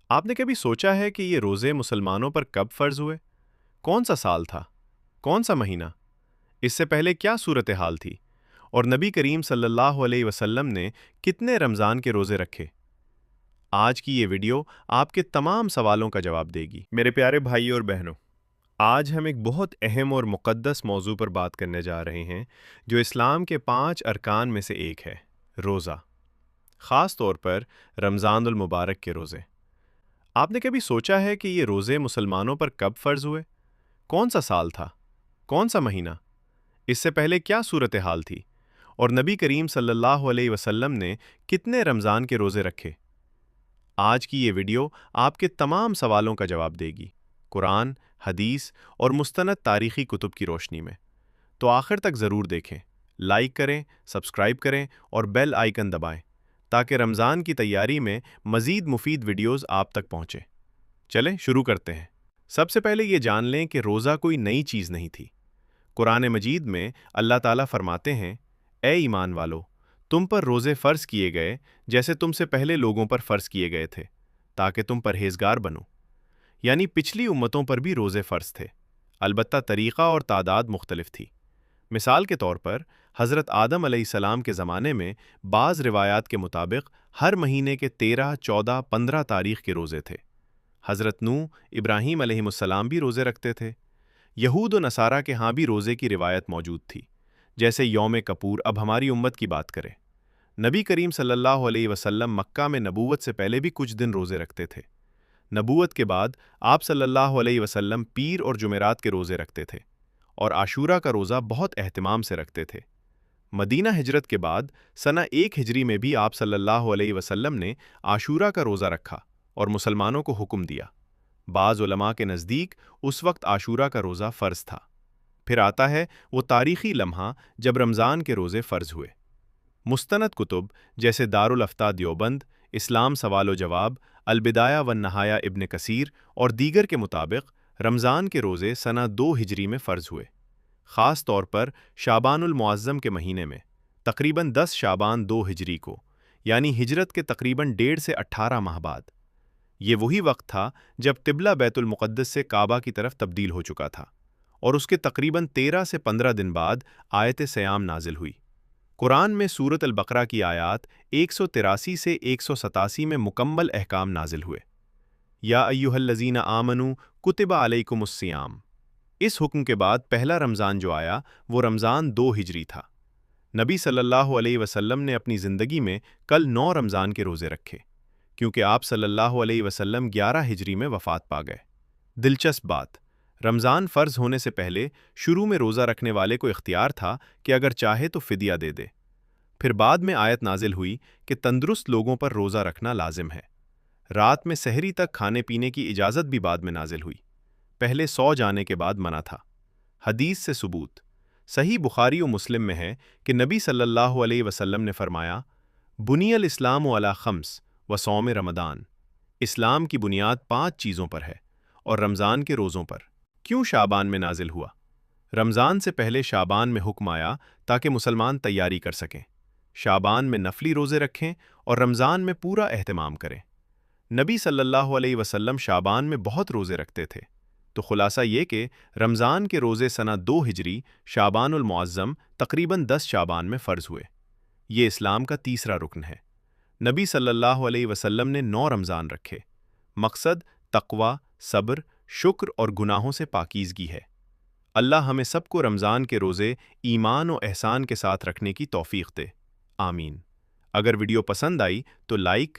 آپ نے کبھی سوچا ہے کہ یہ روزے مسلمانوں پر کب فرض ہوئے؟ کون سا سال تھا؟ کون سا مہینہ؟ اس سے پہلے کیا صورتحال تھی؟ اور نبی کریم صلی اللہ علیہ وسلم نے کتنے رمضان کے روزے رکھے؟ آج کی یہ ویڈیو آپ کے تمام سوالوں کا جواب دے گی۔ میرے پیارے بھائیوں اور بہنوں، آج ہم ایک بہت اہم اور مقدس موضوع پر بات کرنے جا رہے ہیں جو اسلام کے 5 ارکان میں سے ایک ہے، روزہ۔ خاص طور پر رمضان المبارک کے روزے۔ آپ نے کبھی سوچا ہے کہ یہ روزے مسلمانوں پر کب فرض ہوئے؟ کون سا سال تھا؟ کون سا مہینہ؟ اس سے پہلے کیا صورتحال تھی؟ اور نبی کریم صلی اللہ علیہ وسلم نے کتنے رمضان کے روزے رکھے؟ آج کی یہ ویڈیو آپ کے تمام سوالوں کا جواب دے گی، قرآن، حدیث اور مستند تاریخی کتب کی روشنی میں۔ تو آخر تک ضرور دیکھیں، لائک کریں، سبسکرائب کریں اور بیل آئیکن دبائیں تاکہ رمضان کی تیاری میں مزید مفید ویڈیوز آپ تک پہنچیں۔ چلیں شروع کرتے ہیں۔ سب سے پہلے یہ جان لیں کہ روزہ کوئی نئی چیز نہیں تھی۔ قرآن مجید میں اللہ تعالیٰ فرماتے ہیں، اے ایمان والو، تم پر روزے فرض کیے گئے جیسے تم سے پہلے لوگوں پر فرض کیے گئے تھے تاکہ تم پرہیزگار بنو۔ یعنی پچھلی امتوں پر بھی روزے فرض تھے، البتہ طریقہ اور تعداد مختلف تھی۔ مثال کے طور پر حضرت آدم علیہ السلام کے زمانے میں بعض روایات کے مطابق ہر مہینے کے 13، 14، 15 تاریخ کے روزے تھے۔ حضرت نوح، ابراہیم علیہ السلام بھی روزے رکھتے تھے۔ یہود و نصارہ کے ہاں بھی روزے کی روایت موجود تھی، جیسے یوم کپور اب ہماری امت کی بات کریں۔ نبی کریم صلی اللہ علیہ وسلم مکہ میں نبوت سے پہلے بھی کچھ دن روزے رکھتے تھے۔ نبوت کے بعد آپ صلی اللہ علیہ وسلم پیر اور جمعرات کے روزے رکھتے تھے اور عاشورہ کا روزہ بہت اہتمام سے رکھتے تھے۔ مدینہ ہجرت کے بعد سنہ 1 ہجری میں بھی آپ صلی اللہ علیہ وسلم نے عاشورہ کا روزہ رکھا اور مسلمانوں کو حکم دیا۔ بعض علماء کے نزدیک اس وقت عاشورہ کا روزہ فرض تھا۔ پھر آتا ہے وہ تاریخی لمحہ جب رمضان کے روزے فرض ہوئے۔ مستند کتب جیسے دارالافتاء دیوبند، اسلام سوال و جواب، البدایہ والنہایہ ابن کثیر اور دیگر کے مطابق رمضان کے روزے سنہ 2 ہجری میں فرض ہوئے، خاص طور پر شعبان المعظم کے مہینے میں، تقریباً 10 شعبان 2 ہجری کو، یعنی ہجرت کے تقریباً 1.5 سے 18 ماہ بعد۔ یہ وہی وقت تھا جب قبلہ بیت المقدس سے کعبہ کی طرف تبدیل ہو چکا تھا، اور اس کے تقریباً 13 سے 15 دن بعد آیت سیام نازل ہوئی۔ قرآن میں سورۃ البقرہ کی آیات 183 سے 187 میں مکمل احکام نازل ہوئے۔ یا ایھا الذین آمنوا کتب علیکم الصیام۔ اس حکم کے بعد پہلا رمضان جو آیا وہ رمضان 2 ہجری تھا۔ نبی صلی اللہ علیہ وسلم نے اپنی زندگی میں کل 9 رمضان کے روزے رکھے، کیونکہ آپ صلی اللہ علیہ وسلم 11 ہجری میں وفات پا گئے۔ دلچسپ بات، رمضان فرض ہونے سے پہلے شروع میں روزہ رکھنے والے کو اختیار تھا کہ اگر چاہے تو فدیہ دے دے۔ پھر بعد میں آیت نازل ہوئی کہ تندرست لوگوں پر روزہ رکھنا لازم ہے۔ رات میں سحری تک کھانے پینے کی اجازت بھی بعد میں نازل ہوئی، پہلے سو جانے کے بعد منع تھا۔ حدیث سے ثبوت، صحیح بخاری و مسلم میں ہے کہ نبی صلی اللہ علیہ وسلم نے فرمایا، بنی الاسلام علی خمس و صوم رمضان۔ اسلام کی بنیاد 5 چیزوں پر ہے اور رمضان کے روزوں پر۔ کیوں شعبان میں نازل ہوا؟ رمضان سے پہلے شعبان میں حکم آیا تاکہ مسلمان تیاری کر سکیں، شعبان میں نفلی روزے رکھیں اور رمضان میں پورا اہتمام کریں۔ نبی صلی اللہ علیہ وسلم شعبان میں بہت روزے رکھتے تھے، تو خلاصہ یہ کہ رمضان کے روزے سنہ 2 ہجری شعبان المعظم تقریباً 10 شعبان میں فرض ہوئے۔ یہ اسلام کا تیسرا رکن ہے۔ نبی صلی اللہ علیہ وسلم نے 9 رمضان رکھے۔ مقصد تقوی، صبر، شکر اور گناہوں سے پاکیزگی ہے۔ اللہ ہمیں سب کو رمضان کے روزے ایمان و احسان کے ساتھ رکھنے کی توفیق دے، آمین۔ اگر ویڈیو پسند آئی تو لائک،